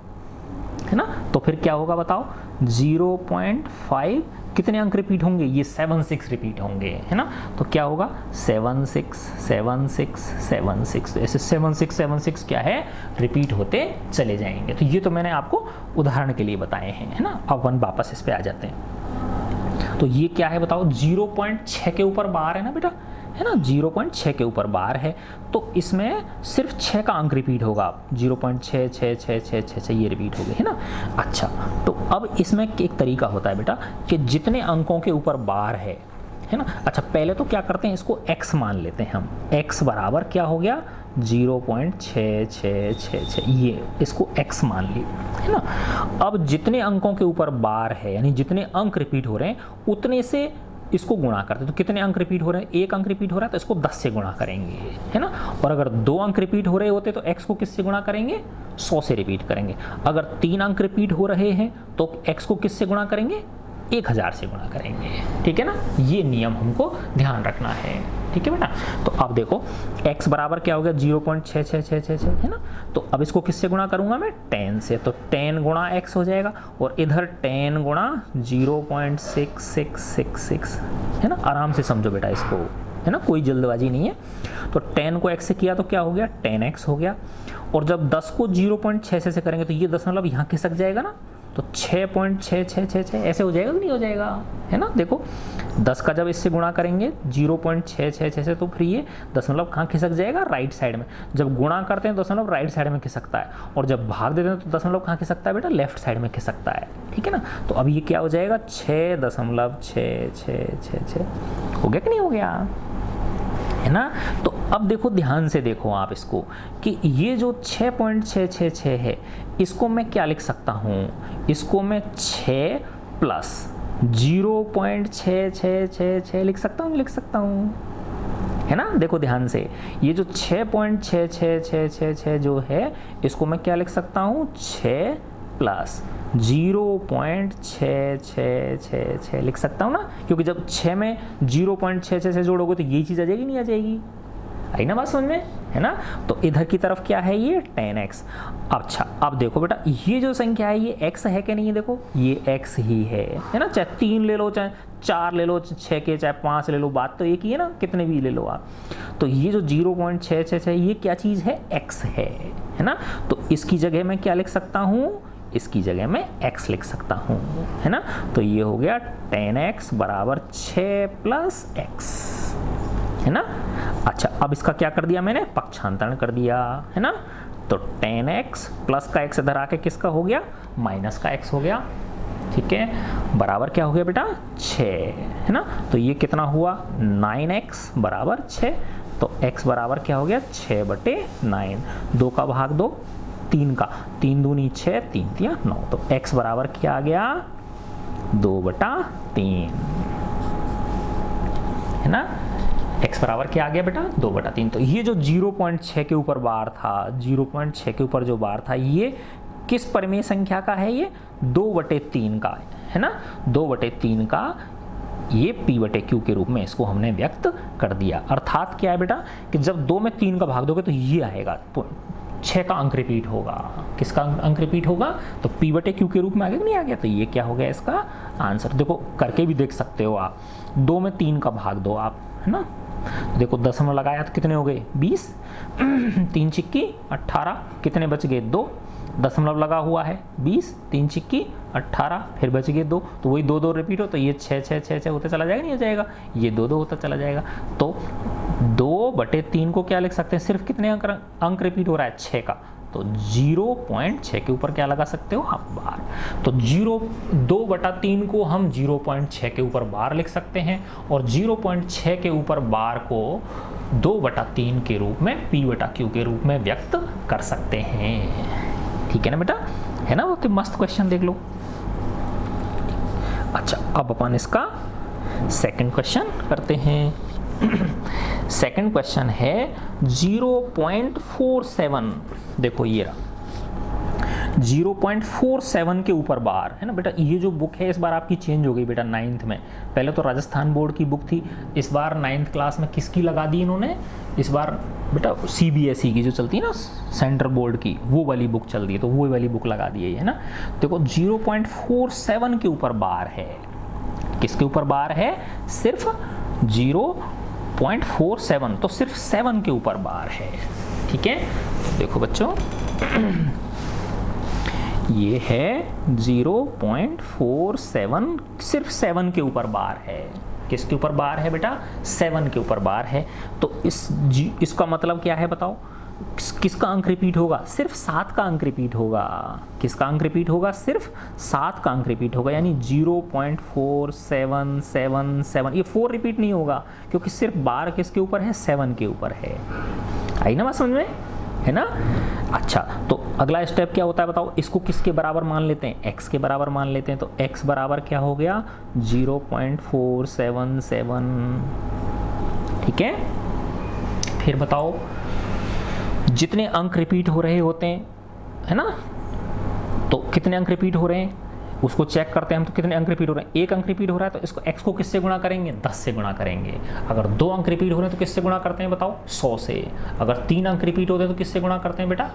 है ना, तो फिर क्या होगा बताओ, 0.5 कितने अंक रिपीट होंगे, ये 76 रिपीट होंगे, है ना। तो क्या होगा 76 76 76, तो ऐसे 76 76 क्या है, रिपीट होते चले जाएंगे। तो ये तो मैंने आपको उदाहरण के लिए बताए हैं, है ना। अब अपन वापस इस पे आ जाते हैं। तो ये क्या है बताओ, 0.6 के ऊपर बार है ना बेटा, है ना, 0.6 के ऊपर बार है, तो इसमें सिर्फ 6 का अंक रिपीट होगा, 0.66666 ये रिपीट हो गए, है ना। अच्छा, तो अब इसमें एक तरीका होता है बेटा कि जितने अंकों के ऊपर बार है ना। अच्छा, पहले तो क्या करते हैं, इसको x मान लेते हैं हम, x बराबर क्या हो गया, 0.6666, ये इसको x मान ली, है ना। अब जितने अंकों के ऊपर बार है, यानी जितने अंक रिपीट हो रहे हैं, उतने से इसको गुणा करते हैं तो कितने अंक रिपीट हो रहे हैं, एक अंक रिपीट हो रहा है तो इसको 10 से गुणा करेंगे, है ना। और अगर 2 अंक रिपीट हो रहे होते तो x को किससे गुणा करेंगे, 100 से रिपीट करेंगे। अगर 3 अंक रिपीट हो रहे हैं तो x को किससे गुणा करेंगे, 1000 से गुणा करेंगे, ठीक है ना। ये नियम हमको ध्यान रखना है, ठीक है बेटा। तो अब देखो x बराबर क्या हो गया, 0.6666 है ना। तो अब इसको किससे गुणा करूंगा मैं, 10 से, तो 10 गुणा x हो जाएगा और इधर 10 गुणा 0.6666 है ना। आराम से समझो बेटा इसको, है ना, कोई जल्दबाजी नहीं है। तो 10 को x से किया तो क्या हो गया, 10x हो गया। और जब 10 को 0.66 से करेंगे तो ये 10 मतलब यहाँ खिसक जाएगा ना, तो 6.6666 ऐसे हो जाएगा कि नहीं हो जाएगा, है ना। देखो 10 का जब इससे गुणा करेंगे 0.666 से तो फिर ये दशमलव कहाँ खिसक जाएगा, राइट साइड में। जब गुणा करते हैं दशमलव राइट साइड में खिसकता है, और जब भाग देते हैं तो दशमलव कहाँ खिसकता है बेटा, लेफ्ट साइड में खिसकता है, ठीक है ना। तो अब ये क्या हो जाएगा, 6.6666 हो गया कि नहीं हो गया, है ना। तो अब देखो ध्यान से देखो आप इसको कि ये जो 6.666 है इसको मैं क्या लिख सकता हूँ, इसको मैं 6 प्लस 0.6666 लिख सकता हूँ, लिख सकता हूँ, है ना। देखो ध्यान से, ये जो 6.6666 जो है इसको मैं क्या लिख सकता हूँ, 6 प्लस 0.6666 लिख सकता हूँ ना, क्योंकि जब 6 में 0.66 जोड़ोगे तो ये चीज़ आ जाएगी, नहीं आ जाएगी, आई ना बात समझ में, है ना। तो इधर की तरफ क्या है, ये 10x। अच्छा अब देखो बेटा ये जो संख्या है ये x है कि नहीं है, देखो ये x ही है ना। चाहे 3 ले लो, चाहे 4 ले लो, 6 के चाहे 5 ले लो, बात तो एक ही है ना, कितने भी ले लो आप। तो ये जो 0.666 ये क्या चीज़ है, x है ना। तो इसकी जगह मैं क्या लिख सकता हूँ, इसकी जगह मैं x लिख सकता हूँ, है ना। तो ये हो गया 10x बराबर 6 प्लस x, है ना। अच्छा अब इसका क्या कर दिया मैंने, पक्षांतरण कर दिया, है ना। तो 10x प्लस का x इधर आके किसका हो गया, माइनस का x हो गया, ठीक है। बराबर क्या हो गया बेटा, 6, है ना। तो ये कितना हुआ, 9x बराबर 6। तो x बराबर क्या हो गया, 6/9, 2 का भाग 2, 3 का, 3 दूनी 6, 3 तिया 9। तो x बराबर क्या आ गया, 2/3, है ना। x बराबर क्या आ गया बेटा, 2/3। तो ये जो 0.6 के ऊपर बार था, 0.6 के ऊपर जो बार था ये किस परिमेय संख्या का है, ये 2/3 का है ना। 2/3 का ये p/q के रूप में इसको हमने व्यक्त कर दिया। अर्थात क्या है बेटा कि जब 2 में 3 का भाग दोगे तो ये आएगा, 6 का अंक रिपीट होगा। किसका अंक रिपीट होगा, तो p/q के रूप में आ गया कि नहीं आ गया। तो ये क्या हो गया इसका आंसर, देखो करके भी देख सकते हो आप। 2 में 3 का भाग दो आप, है ना। देखो दशमलव लगाया तो कितने हो गए, 20, 3 चिक्की 18, कितने बच गए, 2। दशमलव लगा हुआ है 20, 3 चिक्की 18, फिर बच गए 2। तो वही 2 2 रिपीट हो तो ये 6 6 6 6 होता चला जाएगा, नहीं हो जाएगा, ये 2 2 होता चला जाएगा। तो 2/3 को क्या लिख सकते हैं, सिर्फ कितने अंक रिपीट हो रहा है, 6 का। तो 0.6 के ऊपर क्या लगा सकते हो आप, बार। तो 2/3 को हम 0.6 के ऊपर बार लिख सकते हैं, और 0.6 के ऊपर बार को 2/3 के रूप में p/q के रूप में व्यक्त कर सकते हैं, ठीक है ना बेटा, है ना। वो तो मस्त क्वेश्चन देख लो। अच्छा अब अपन इसका सेकंड क्वेश्चन करते हैं। सेकंड क्वेश्चन है 0.47, देखो ये रहा 0.47 के ऊपर बार, है ना बेटा। ये जो बुक है इस बार आपकी चेंज हो गई बेटा 9th में, पहले तो राजस्थान बोर्ड की बुक थी, इस बार 9th क्लास में किसकी लगा दी इन्होंने, इस बार बेटा CBSE की जो चलती है ना सेंट्रल बोर्ड की, वो वाली बुक चल रही है, तो वो वाली बुक लगा दी है ना। देखो 0.47 के ऊपर बार है, किसके ऊपर बार है, सिर्फ 0.47, तो सिर्फ 7 के ऊपर बार है, ठीक है। देखो बच्चों ये है 0.47, सिर्फ 7 के ऊपर बार है। किसके ऊपर बार है बेटा, 7 के ऊपर बार है। तो इसका मतलब क्या है बताओ, किसका अंक रिपीट होगा, सिर्फ 7 का अंक रिपीट होगा। किसका अंक रिपीट होगा, सिर्फ 7 का अंक रिपीट होगा, यानी 0.4777, ये 4 रिपीट नहीं होगा, क्योंकि सिर्फ बार किसके ऊपर है, 7 के ऊपर है। आई ना बात समझ में, है ना। अच्छा, तो अगला स्टेप क्या होता है बताओ, इसको किसके बराबर मान लेते हैं, x के बराबर मान लेते हैं। तो x बराबर क्या हो गया 0.477, ठीक है। फिर बताओ जितने अंक रिपीट हो रहे होते हैं, है ना, तो कितने अंक रिपीट हो रहे हैं उसको चेक करते हैं हम। तो कितने अंक रिपीट हो रहे हैं, एक अंक रिपीट हो रहा है तो इसको x को किससे गुणा करेंगे, 10 से गुणा करेंगे। अगर 2 अंक रिपीट हो रहे हैं तो किससे गुणा करते हैं बताओ, 100 से। अगर 3 अंक रिपीट होते हैं तो किससे गुणा करते हैं बेटा,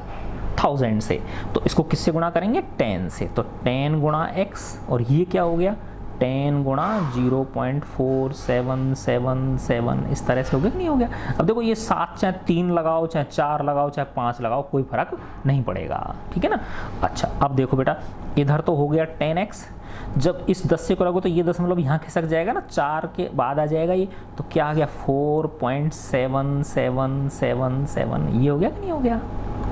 1000 से। तो इसको किससे गुणा करेंगे, 10 से। तो 10 गुणा x, और ये क्या हो गया 10 गुणा 0.4777, इस तरह से हो गया कि नहीं हो गया। अब देखो ये 7 चाहे 3 लगाओ, चाहे 4 लगाओ, चाहे 5 लगाओ, कोई फर्क नहीं पड़ेगा, ठीक है ना। अच्छा, अब देखो बेटा इधर तो हो गया 10x, जब इस 10 से करोगे तो ये दशमलव यहाँ खिसक जाएगा ना, 4 के बाद आ जाएगा ये, तो क्या आ गया 4.7777, ये हो गया कि नहीं हो गया,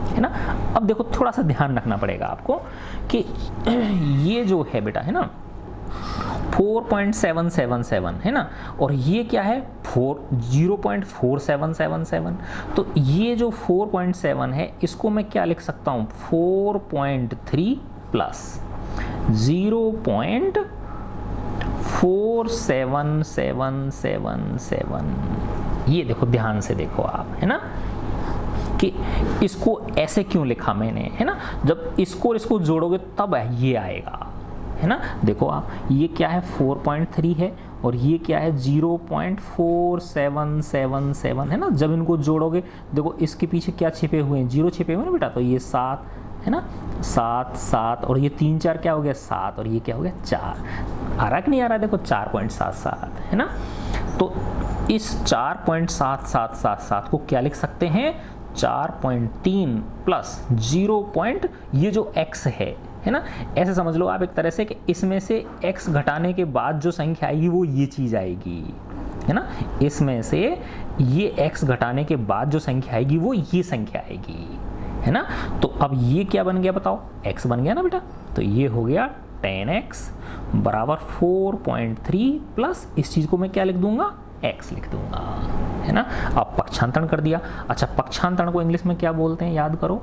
है ना। अब देखो थोड़ा सा ध्यान रखना पड़ेगा आपको कि ये जो है बेटा, है ना 4.777 है ना, और ये क्या है 0.4777। तो ये जो 4.7 है इसको मैं क्या लिख सकता हूँ 4.3 प्लस 0.47777। ये देखो ध्यान से देखो आप, है ना, कि इसको ऐसे क्यों लिखा मैंने, है ना। जब इसको और इसको जोड़ोगे तब ये आएगा, है ना। देखो आप, ये क्या है 4.3 है और ये क्या है 0.4777 है ना। जब इनको जोड़ोगे देखो इसके पीछे क्या छिपे हुए हैं, 0 छिपे हुए हैं ना बेटा। तो ये 7 है ना, 7 7 और ये 3 4 क्या हो गया 7, और ये क्या हो गया 4। आ रहा कि नहीं आ रहा, देखो 4.77 है ना। तो इस 4.7777 को क्या लिख सकते हैं 4.3 प्लस 0. ये जो x है ना, ऐसे समझ लो आप एक तरह से कि इसमें से x घटाने के बाद जो संख्या आएगी वो ये चीज़ आएगी, है ना। इसमें से ये x घटाने के बाद जो संख्या आएगी वो ये संख्या आएगी, है ना। तो अब ये क्या बन गया बताओ, x बन गया ना बेटा। तो ये हो गया 10x बराबर 4.3 प्लस इस चीज़ को मैं क्या लिख दूंगा x लिख दूंगा, है ना। अब पक्षांतरण कर दिया। अच्छा, पक्षांतरण को इंग्लिश में क्या बोलते हैं याद करो,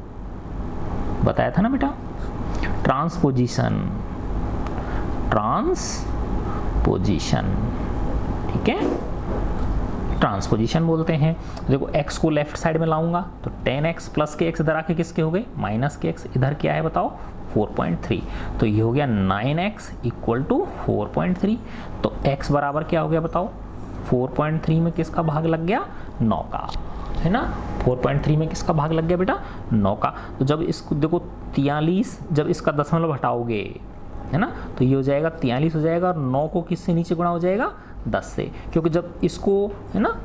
बताया था ना बेटा, ट्रांसपोजिशन, ट्रांसपोजिशन, ठीक है, ट्रांसपोजिशन बोलते हैं। देखो x को लेफ्ट साइड में लाऊंगा तो 10x प्लस के x इधर आके किसके हो गए माइनस के x, इधर क्या है बताओ 4.3, तो ये हो गया 9x इक्वल टू 4.3। तो x बराबर क्या हो गया बताओ 4.3 में किसका भाग लग गया 9 का, है ना। 4.3 में किसका भाग लग गया बेटा 9 का। तो जब इसको देखो 43, जब इसका दशमलव हटाओगे, है ना, तो ये हो जाएगा 43 हो जाएगा, और 9 को किससे नीचे गुणा हो जाएगा 10 से, क्योंकि जब इसको है ना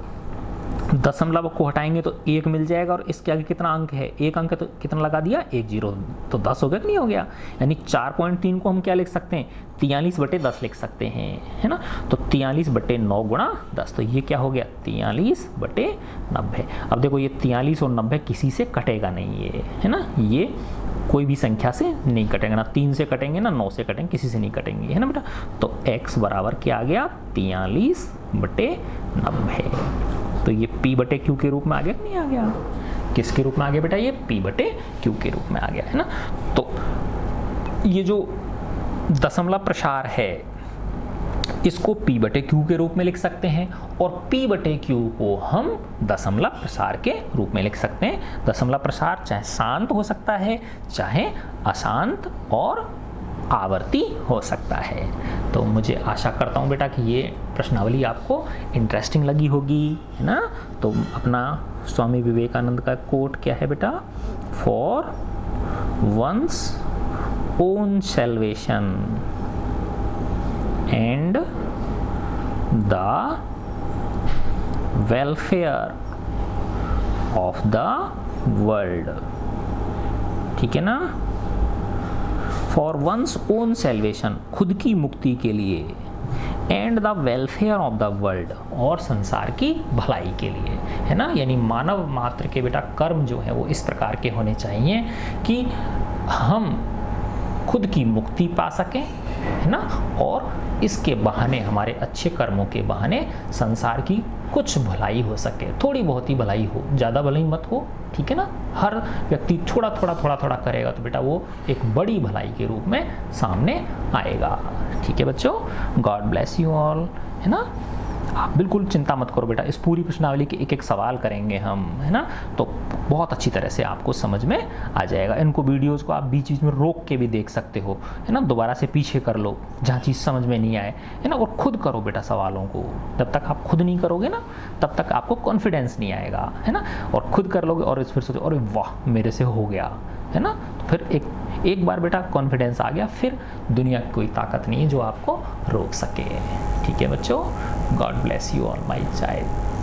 दशमलव को हटाएंगे तो 1 मिल जाएगा, और इसके आगे कितना अंक है 1 अंक है, तो कितना लगा दिया 1 0, तो 10 हो गया कि नहीं हो गया। यानी 4.3 को हम क्या लिख सकते हैं 43/10 लिख सकते हैं, है ना। तो 43/9 गुणा 10, तो ये क्या हो गया 43/90। अब देखो ये 43 और 90 किसी से कटेगा नहीं, ये है ना, ये कोई भी संख्या से नहीं कटेंगे, ना 3 से कटेंगे ना 9 से कटेंगे, किसी से नहीं कटेंगे, है ना बेटा। तो x बराबर क्या आ गया 43/90। तो ये p/q के रूप में आ गया नहीं आ गया, किसके रूप में आ गया बेटा ये p/q के रूप में आ गया, है ना। तो ये जो दशमलव प्रसार है इसको p/q के रूप में लिख सकते हैं, और p/q को हम दशमलव प्रसार के रूप में लिख सकते हैं। दशमलव प्रसार चाहे शांत हो सकता है चाहे अशांत और आवर्ती हो सकता है। तो मुझे आशा करता हूँ बेटा कि ये प्रश्नावली आपको इंटरेस्टिंग लगी होगी, है ना। तो अपना स्वामी विवेकानंद का कोट क्या है बेटा, for one's own salvation and the welfare of the world, ठीक है ना। फॉर वंस ओन सैल्वेशन, खुद की मुक्ति के लिए, and the welfare of the world, और संसार की भलाई के लिए, है ना। यानी मानव मात्र के बेटा कर्म जो है वो इस प्रकार के होने चाहिए कि हम खुद की मुक्ति पा सकें, है ना, और इसके बहाने, हमारे अच्छे कर्मों के बहाने संसार की कुछ भलाई हो सके, थोड़ी बहुत ही भलाई हो, ज़्यादा भलाई मत हो, ठीक है ना। हर व्यक्ति थोड़ा थोड़ा करेगा तो बेटा वो एक बड़ी भलाई के रूप में सामने आएगा, ठीक है बच्चों। गॉड ब्लेस यू ऑल, है ना। आप बिल्कुल चिंता मत करो बेटा, इस पूरी प्रश्नावली के एक एक सवाल करेंगे हम, है ना, तो बहुत अच्छी तरह से आपको समझ में आ जाएगा। इनको वीडियोस को आप बीच बीच में रोक के भी देख सकते हो, है ना, दोबारा से पीछे कर लो जहाँ चीज़ समझ में नहीं आए, है ना, और खुद करो बेटा सवालों को। जब तक आप खुद नहीं करोगे ना तब तक आपको कॉन्फिडेंस नहीं आएगा, है ना, और खुद कर लोगे और फिर सोचो अरे वाह मेरे से हो गया, है ना, तो फिर एक बार बेटा कॉन्फिडेंस आ गया, फिर दुनिया की कोई ताकत नहीं है जो आपको रोक सके, ठीक है बच्चों। God bless you all my child.